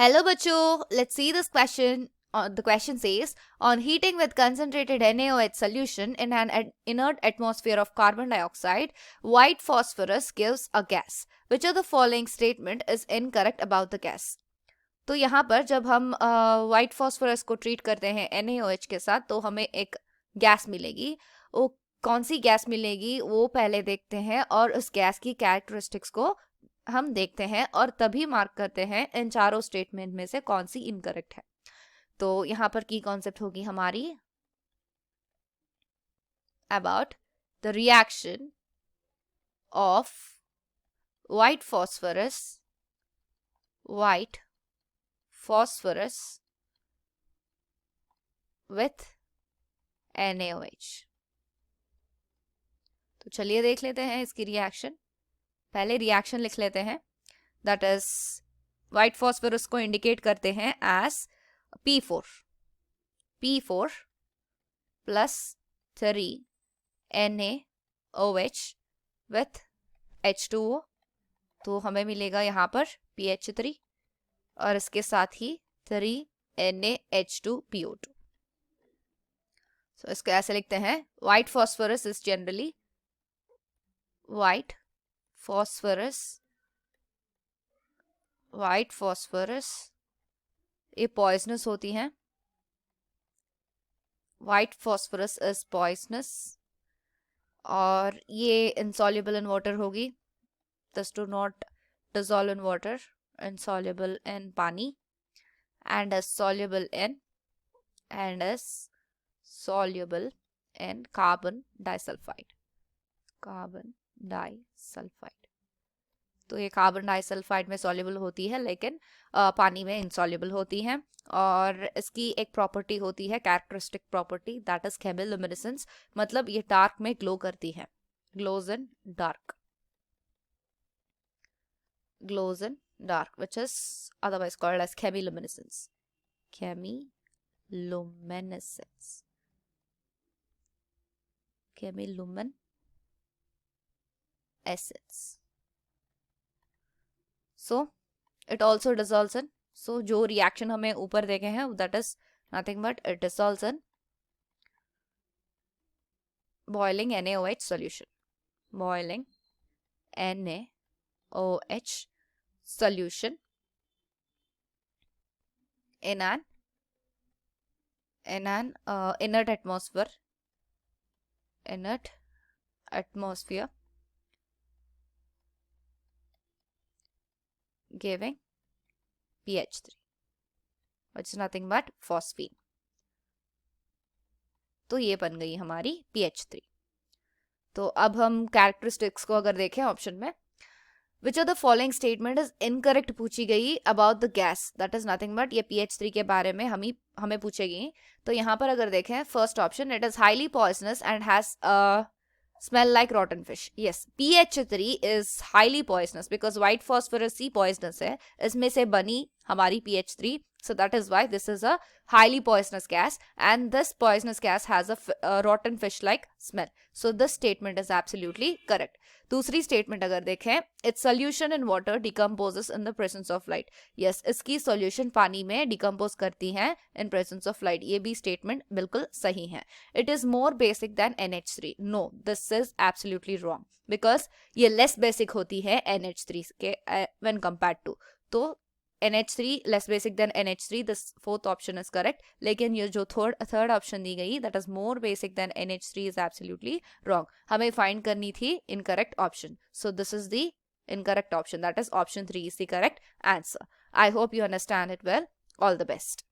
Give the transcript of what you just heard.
Hello, Bacho. Let's see this question. The question says, on heating with concentrated NaOH solution in an inert atmosphere of carbon dioxide, white phosphorus gives a gas. Which of the following statement is incorrect about the gas? तो यहाँ पर जब हम white phosphorus को treat करते हैं NaOH के साथ तो हमें एक गैस मिलेगी. वो कौन सी गैस मिलेगी वो पहले देखते हैं और उस गैस की कैरेक्टरिस्टिक्स को हम देखते हैं और तभी मार्क करते हैं इन चारों स्टेटमेंट में से कौन सी इनकरेक्ट है. तो यहाँ पर की कॉन्सेप्ट होगी हमारी about the reaction of white phosphorus with NaOH. तो चलिए देख लेते हैं इसकी रिएक्शन. पहले रिएक्शन लिख लेते हैं. दैट इज व्हाइट फॉस्फोरस को इंडिकेट करते हैं as P4 plus 3 NaOH with H2O. तो हमें मिलेगा यहाँ पर PH3 और इसके साथ ही 3 NaH2PO2. तो इसको ऐसे लिखते हैं. White phosphorus is generally white phosphorus ये पॉइजनस होती हैं. व्हाइट फॉस्फोरस इज पॉइजनस और ये insoluble in water होगी. This do not dissolve in water, insoluble in पानी and is soluble in carbon disulfide. तो ये कार्बन डाइसल्फाइड में सॉल्युबल होती है लेकिन पानी में इनसॉल्युबल होती है. और इसकी एक प्रॉपर्टी होती है, characteristic property, that is chemiluminescence. मतलब ये डार्क में ग्लो करती है. Glows in dark which is otherwise called as chemiluminescence. Chemiluminescence. So it also dissolves in. So जो रिएक्शन हमें ऊपर देखे हैं that is nothing but it dissolves in boiling NaOH solution. Boiling NaOH solution in an inert atmosphere giving PH3 which is nothing but phosphine. तो ये बन गई हमारी PH3. तो अब हम कैरेक्टरिस्टिक्स को अगर देखें ऑप्शन में, which of the following statement is incorrect पूछी गई about the gas, that is nothing but ये PH3 के बारे में हमें पूछेगी. तो यहाँ पर अगर देखें first option, it is highly poisonous and has a smell like rotten fish. Yes, PH3 is highly poisonous because white phosphorus he poisonous है. इसमें से बनी हमारी PH3. So that is why this is a highly poisonous gas and this poisonous gas has a rotten fish like smell. So this statement is absolutely correct. दूसरी statement अगर देखें, its solution in water decomposes in the presence of light. Yes, इसकी solution पानी में decompose करती हैं in presence of light. ये भी स्टेटमेंट बिल्कुल सही है. It is more basic than NH3. No, this is absolutely wrong because ये less basic होती है NH3 के when compared to. तो NH3 less basic than NH3, this fourth option is correct. लेकिन ये जो third option दी गई, that is more basic than NH3 is absolutely wrong. हमें find करनी थी incorrect option. So this is the incorrect option. That is option 3 is the correct answer. I hope you understand it well. All the best.